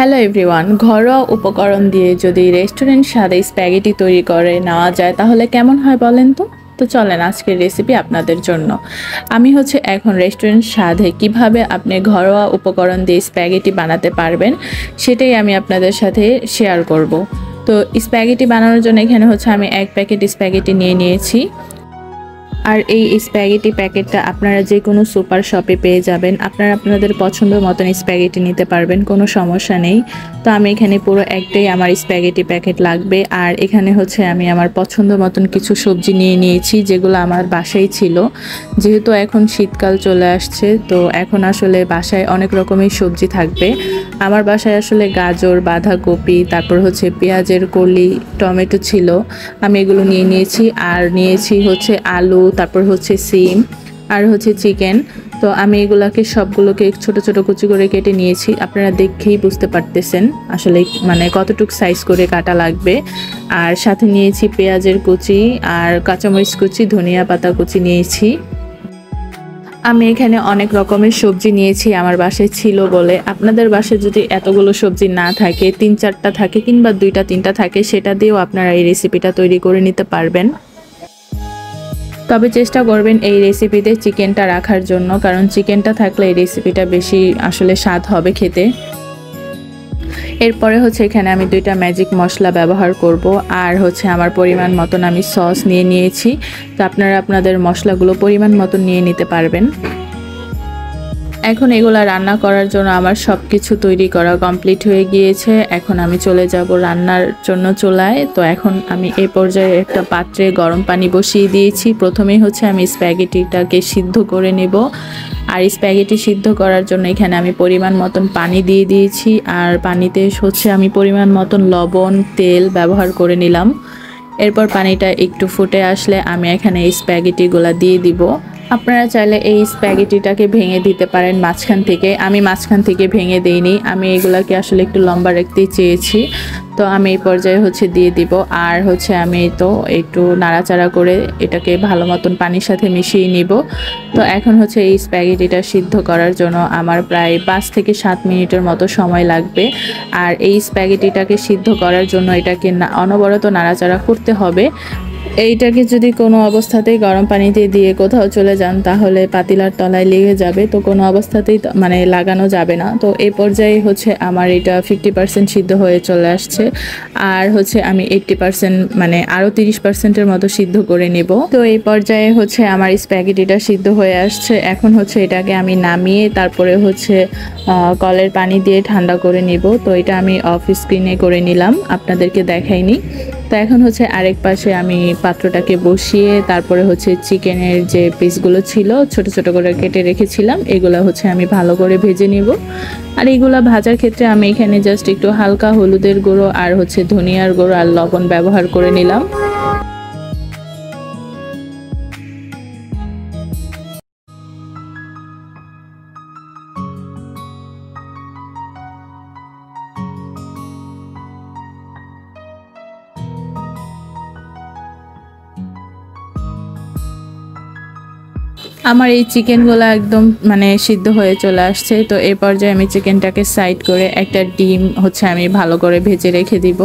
Hello everyone, ঘরোয়া উপকরণ দিয়ে যদি রেস্টুরেন্ট স্বাদে স্প্যাগেটি তৈরি করে নেওয়া যায় তাহলে কেমন হয় বলেন তো। চলেন আজকের রেসিপি আপনাদের জন্য। আমি এখন রেস্টুরেন্ট স্বাদে কিভাবে আপনি ঘরোয়া উপকরণ দিয়ে স্প্যাগেটি বানাতে পারবেন সেটাই আমি আপনাদের সাথে শেয়ার করব। তো স্প্যাগেটি বানানোর জন্য এখানে আমি 1 প্যাকেট স্প্যাগেটি নিয়ে নিয়েছি। আর এই স্প্যাগেটি প্যাকেটটা আপনারা যে কোনো সুপার শপে পেয়ে যাবেন। আপনারা আপনাদের পছন্দ মতন স্প্যাগেটি নিতে পারবেন, কোনো সমস্যা নেই। তো আমি এখানে পুরো একটাই আমার স্প্যাগেটি প্যাকেট লাগবে। আর এখানে আমি আমার পছন্দ মতন কিছু সবজি নিয়ে নিয়েছি যেগুলো আমার বাসায় ছিল। যেহেতু এখন শীতকাল চলে আসছে, তো এখন আসলে বাসায় অনেক রকমের সবজি থাকবে। আমার বাসায় আসলে গাজর, বাঁধাকপি, তারপর পেঁয়াজের কলি, টমেটো ছিল। আমি এগুলো নিয়ে নিয়েছি। আর নিয়েছি আলু, তারপর সিম, আর চিকেন। তো আমি এগুলাকে সবগুলোকে ছোট ছোট কুচি করে কেটে নিয়েছি। আপনারা দেখেই বুঝতে পারতেছেন আসলে কতটুকু সাইজ করে কাটা লাগবে। আর সাথে নিয়েছি পেঁয়াজের কুচি, আর কাঁচামরিচ কুচি, ধনিয়া পাতা কুচি নিয়েছি। আমি এখানে অনেক রকমের সবজি নিয়েছি, আমার বাসায় ছিল বলে। আপনাদের বাসায় যদি এতগুলো সবজি না থাকে, 3-4টা থাকে কিংবা 2-3টা থাকে, সেটা দিয়েও আপনারা এই রেসিপিটা তৈরি করে নিতে পারবেন। তবে চেষ্টা করবেন এই রেসিপিতে চিকেনটা রাখার জন্য, কারণ চিকেনটা থাকলে এই রেসিপিটা বেশি আসলে স্বাদ হবে খেতে। এরপরে এখানে আমি 2টা ম্যাজিক মশলা ব্যবহার করব। আর আমার পরিমাণ মতন আমি সস নিয়ে নিয়েছি। তো আপনারা আপনাদের মশলাগুলো পরিমাণ মতন নিয়ে নিতে পারবেন। এখন এগুলা রান্না করার জন্য আমার সব কিছু তৈরি করা কমপ্লিট হয়ে গিয়েছে। এখন আমি চলে যাব রান্নার জন্য চুলায়। তো এখন আমি এই পর্যায়ে একটা পাত্রে গরম পানি বসিয়ে দিয়েছি। প্রথমেই আমি স্প্যাগেটিটাকে সিদ্ধ করে নেব। আর স্প্যাগেটি সিদ্ধ করার জন্য এখানে আমি পরিমাণ মতন পানি দিয়ে দিয়েছি। আর পানিতে আমি পরিমাণ মতন লবণ, তেল ব্যবহার করে নিলাম। এরপর পানিটা একটু ফুটে আসলে আমি এখানে এই স্প্যাগেটিগুলো দিয়ে দিব। আপনারা চাইলে এই স্প্যাগেটিটাকে ভেঙে দিতে পারেন মাঝখান থেকে। আমি মাঝখান থেকে ভেঙে দেইনি, আমি এগুলাকে আসলে একটু লম্বা রাখতে চেয়েছি। তো আমি এই পর্যায়ে দিয়ে দিব। আর আমি তো একটু নাড়াচাড়া করে এটাকে ভালো মতন পানির সাথে মিশিয়ে নিব। তো এখন এই স্প্যাগেটিটা সিদ্ধ করার জন্য আমার প্রায় 5 থেকে 7 মিনিটের মতো সময় লাগবে। আর এই স্প্যাগেটিটাকে সিদ্ধ করার জন্য এটাকে অনবরত নাড়াচাড়া করতে হবে। এইটাকে যদি কোনো অবস্থাতেই গরম পানিতে দিয়ে কোথাও চলে যান তাহলে পাতিলার তলায় লেগে যাবে। তো কোনো অবস্থাতেই লাগানো যাবে না। তো এই পর্যায়ে আমার এটা 50% সিদ্ধ হয়ে চলে আসছে। আর আমি 80% আরও 30%-এর মতো সিদ্ধ করে নেব। তো এই পর্যায়ে আমার স্প্যাগেটিটা সিদ্ধ হয়ে আসছে। এখন এটাকে আমি নামিয়ে তারপরে কলের পানি দিয়ে ঠান্ডা করে নেব। তো এটা আমি অফ স্ক্রিনে করে নিলাম, আপনাদেরকে দেখাইনি। তো এখন আরেক পাশে আমি পাত্রটাকে বসিয়ে তারপরে চিকেনের যে পিসগুলো ছিল ছোট ছোট করে কেটে রেখেছিলাম, এগুলো আমি ভালো করে ভেজে নিব। আর এগুলো ভাজার ক্ষেত্রে আমি এখানে জাস্ট একটু হালকা হলুদের গুঁড়ো আর ধনিয়ার গুঁড়ো আর লবণ ব্যবহার করে নিলাম। আমার এই চিকেনগুলো একদম সিদ্ধ হয়ে চলে আসছে। তো এই পর্যায়ে আমি চিকেনটাকে সাইড করে একটা ডিম আমি ভালো করে ভেজে রেখে দিব।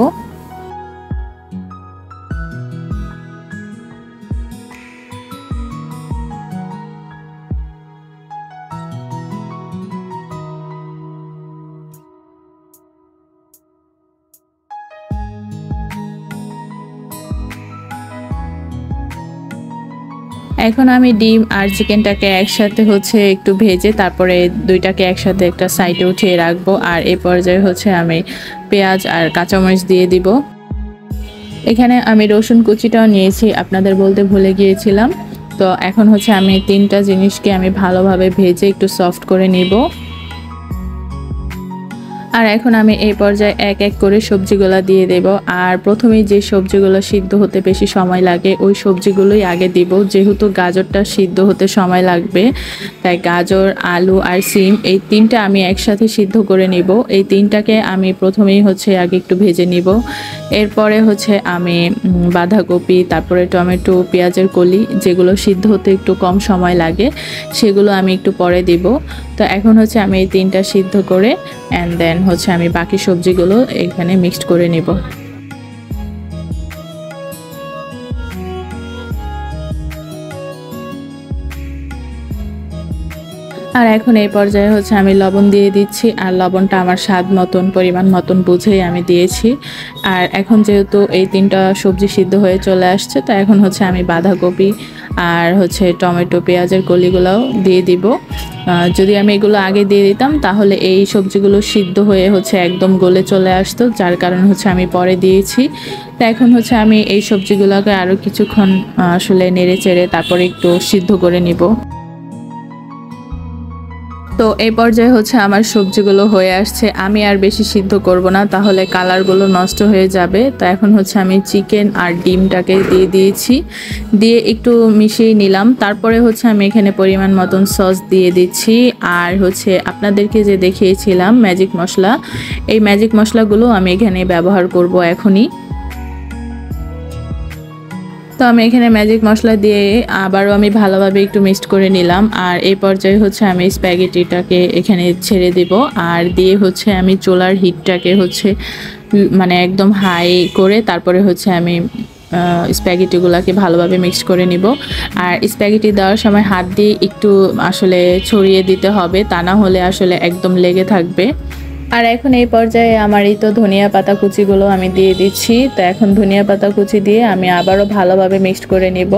এখন আমি ডিম আর চিকেনটাকে একসাথে একটু ভেজে তারপরে দুইটাকে একসাথে একটা সাইডে উঠিয়ে রাখবো। আর এই পর্যায়ে আমি পেঁয়াজ আর কাঁচামরিচ দিয়ে দিব। এখানে আমি রসুন কুচিটাও নিয়েছি, আপনাদের বলতে ভুলে গিয়েছিলাম। তো এখন আমি 3টা জিনিসকে আমি ভালোভাবে ভেজে একটু সফট করে নিব। আর এখন আমি এই পর্যায়ে এক এক করে সবজিগুলো দিয়ে দেব। আর প্রথমেই যে সবজিগুলো সিদ্ধ হতে বেশি সময় লাগে ওই সবজিগুলোই আগে দিব, যেহেতু গাজরটা সিদ্ধ হতে সময় লাগবে। তাই গাজর, আলু আর সিম এই 3টা আমি একসাথে সিদ্ধ করে নিব। এই 3টাকে আমি প্রথমেই আগে একটু ভেজে নিব। এরপরে আমি বাঁধাকপি, তারপরে টমেটো, পেঁয়াজের কলি যেগুলো সিদ্ধ হতে একটু কম সময় লাগে সেগুলো আমি একটু পরে দিব। তো এখন আমি এই 3টা সিদ্ধ করে অ্যান্ড দেন হচ্ছে আমি বাকি সবজিগুলো এখানে মিক্সড করে নিব। আর এখন এই পর্যায়ে হচ্ছে আমি লবণ দিয়ে দিচ্ছি, আর লবণটা আমার স্বাদ মতন পরিমাণ মতন বুঝেই আমি দিয়েছি। আর এখন যেহেতু এই 3টা সবজি সিদ্ধ হয়ে চলে আসছে, তো এখন হচ্ছে আমি বাঁধাকপি আর হচ্ছে টমেটো পেঁয়াজের কলিগুলোও দিয়ে দিব। যদি আমি এগুলো আগে দিয়ে দিতাম তাহলে এই সবজিগুলো সিদ্ধ হয়ে হচ্ছে একদম গলে চলে আসতো, যার কারণে হচ্ছে আমি পরে দিয়েছি। তো এখন হচ্ছে আমি এই সবজিগুলোকে আরও কিছুক্ষণ আসলে নেড়ে চেড়ে তারপরে একটু সিদ্ধ করে নিব। তো এই পর্যায়ে হচ্ছে আমার সবজিগুলো হয়ে আসছে, আমি আর বেশি সিদ্ধ করব না, তাহলে কালারগুলো নষ্ট হয়ে যাবে। তো এখন হচ্ছে আমি চিকেন আর ডিমটাকে দিয়ে দিয়েছি, দিয়ে একটু মিশিয়ে নিলাম। তারপরে হচ্ছে আমি এখানে পরিমাণ মতন সস দিয়ে দিচ্ছি, আর হচ্ছে আপনাদেরকে যে দেখিয়েছিলাম ম্যাজিক মশলা, এই ম্যাজিক মশলাগুলো আমি এখানে ব্যবহার করব এখনই। তো আমি এখানে ম্যাজিক মশলা দিয়ে আবারও আমি ভালোভাবে একটু মিক্সড করে নিলাম। আর এই পর্যায়ে হচ্ছে আমি স্প্যাগেটিটাকে এখানে ছেড়ে দেব, আর দিয়ে হচ্ছে আমি চুলার হিটটাকে হচ্ছে মানে একদম হাই করে তারপরে হচ্ছে আমি স্প্যাগেটিগুলোকে ভালোভাবে মিক্স করে নিব। আর স্প্যাগেটি দেওয়ার সময় হাত দিয়ে একটু আসলে ছড়িয়ে দিতে হবে, তা না হলে আসলে একদম লেগে থাকবে। আর এখন এই পর্যায়ে আমার এই তো ধনিয়া পাতা কুচিগুলো আমি দিয়ে দিচ্ছি। তো এখন ধনিয়া পাতা কুচি দিয়ে আমি আবারও ভালোভাবে মিক্সড করে নিব।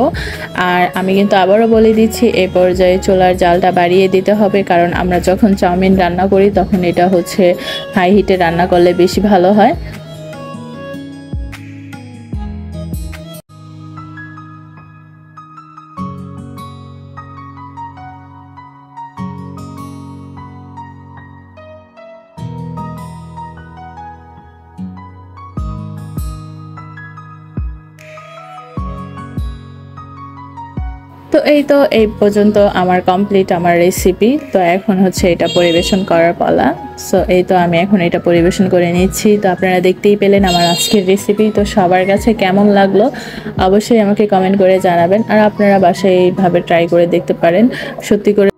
আর আমি কিন্তু আবারও বলে দিচ্ছি, এই পর্যায়ে চুলার জালটা বাড়িয়ে দিতে হবে, কারণ আমরা যখন চাউমিন রান্না করি তখন এটা হচ্ছে হাই হিটে রান্না করলে বেশি ভালো হয়। তো এই পর্যন্ত আমার কমপ্লিট আমার রেসিপি। তো এখন হচ্ছে এটা পরিবেশন করার পালা। সো এই তো আমি এখন এটা পরিবেশন করে নিচ্ছি। তো আপনারা দেখতেই পেলেন আমার আজকের রেসিপি। তো সবার কাছে কেমন লাগলো অবশ্যই আমাকে কমেন্ট করে জানাবেন, আর আপনারা বাসায় এইভাবে ট্রাই করে দেখতে পারেন। সত্যি করে